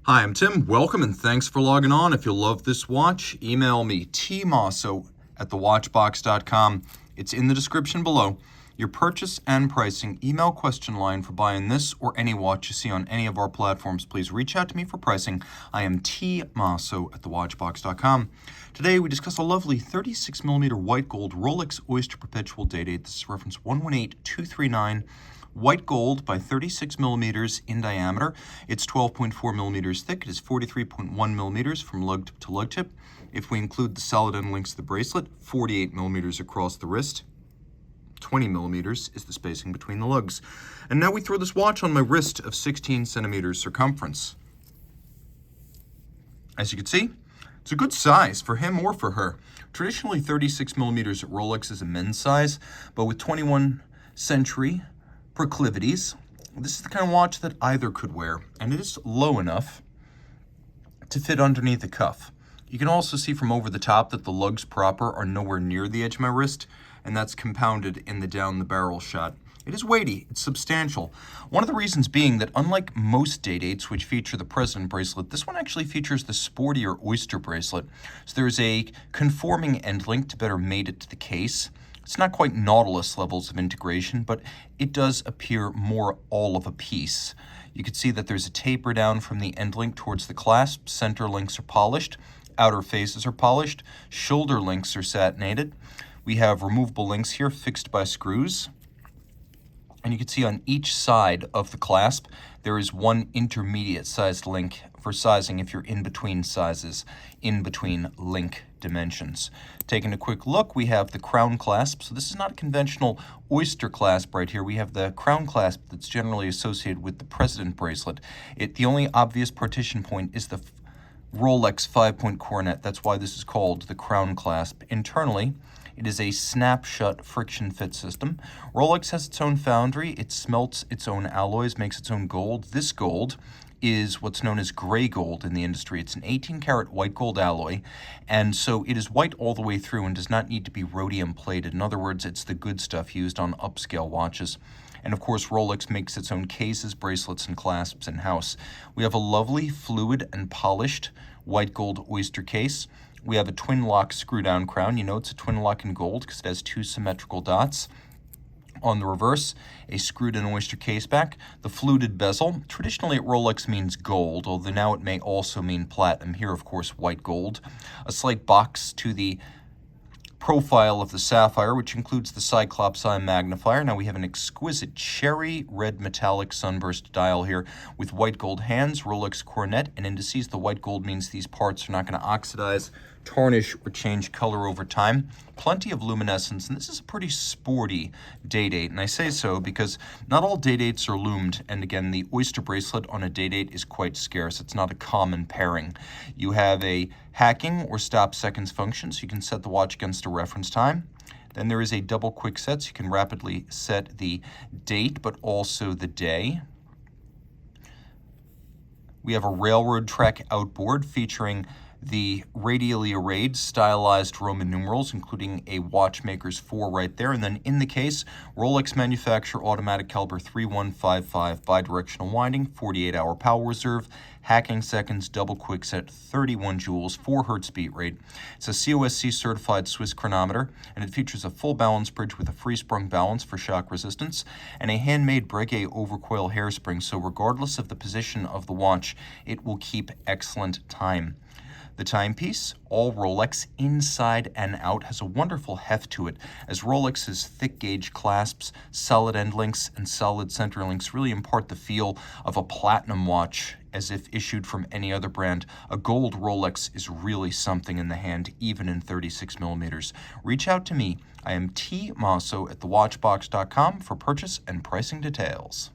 Hi, I'm Tim. Welcome and thanks for logging on. If you love this watch, email me, tmosso@thewatchbox.com. It's in the description below. Your purchase and pricing email question line for buying this or any watch you see on any of our platforms. Please reach out to me for pricing. I am tmosso@thewatchbox.com. Today we discuss a lovely 36mm white gold Rolex Oyster Perpetual Day-Date. This is reference 118239. White gold by 36 millimeters in diameter. It's 12.4 millimeters thick. It is 43.1 millimeters from lug to lug tip. If we include the solid end links to the bracelet, 48 millimeters across the wrist. 20 millimeters is the spacing between the lugs. And now we throw this watch on my wrist of 16 centimeters circumference. As you can see, it's a good size for him or for her. Traditionally, 36 millimeters at Rolex is a men's size, but with 21st century proclivities, this is the kind of watch that either could wear, and it is low enough to fit underneath the cuff. You can also see from over the top that the lugs proper are nowhere near the edge of my wrist, and that's compounded in the down the barrel shot. It is weighty, it's substantial. One of the reasons being that unlike most day-dates which feature the President bracelet, this one actually features the Sportier Oyster bracelet. So there's a conforming end link to better mate it to the case. It's not quite Nautilus levels of integration, but it does appear more all of a piece. You can see that there's a taper down from the end link towards the clasp. Center links are polished. Outer faces are polished. Shoulder links are satinated. We have removable links here fixed by screws. And you can see on each side of the clasp, there is one intermediate sized link for sizing if you're in between sizes, in between link dimensions. Taking a quick look, we have the crown clasp. So this is not a conventional Oyster clasp right here. We have the crown clasp that's generally associated with the President bracelet. The only obvious partition point is the Rolex 5-point coronet. That's why this is called the crown clasp. Internally, it is a snap-shut friction fit system. Rolex has its own foundry. It smelts its own alloys, makes its own gold. This gold is what's known as gray gold in the industry. It's an 18-karat white gold alloy, and so it is white all the way through and does not need to be rhodium plated. In other words, it's the good stuff used on upscale watches. And of course, Rolex makes its own cases, bracelets, and clasps in-house. We have a lovely, fluid, and polished white gold Oyster case. We have a twin lock screw down crown. You know it's a twin lock in gold because it has two symmetrical dots. On the reverse, a screwed in Oyster case back. The fluted bezel, traditionally at Rolex means gold, although now it may also mean platinum. Here, of course, white gold. A slight box to the profile of the sapphire, which includes the Cyclops eye magnifier. Now we have an exquisite cherry red metallic sunburst dial here with white gold hands, Rolex coronet, and indices. The white gold means these parts are not going to oxidize, tarnish, or change color over time. Plenty of luminescence, and this is a pretty sporty day-date, and I say so because not all day-dates are loomed, and again, the Oyster bracelet on a day-date is quite scarce. It's not a common pairing. You have a hacking or stop seconds function, so you can set the watch against a reference time. Then there is a double quick set, so you can rapidly set the date, but also the day. We have a railroad track outboard featuring the radially arrayed stylized Roman numerals, including a watchmaker's 4 right there. And then in the case, Rolex manufacture automatic caliber 3155 bidirectional winding, 48-hour power reserve, hacking seconds, double quick set, 31 joules, 4 hertz beat rate. It's a COSC certified Swiss chronometer, and it features a full balance bridge with a free sprung balance for shock resistance and a handmade Breguet overcoil hairspring. So regardless of the position of the watch, it will keep excellent time. The timepiece, all Rolex inside and out, has a wonderful heft to it, as Rolex's thick gauge clasps, solid end links, and solid center links really impart the feel of a platinum watch as if issued from any other brand. A gold Rolex is really something in the hand, even in 36 millimeters. Reach out to me. I am tmosso@thewatchbox.com for purchase and pricing details.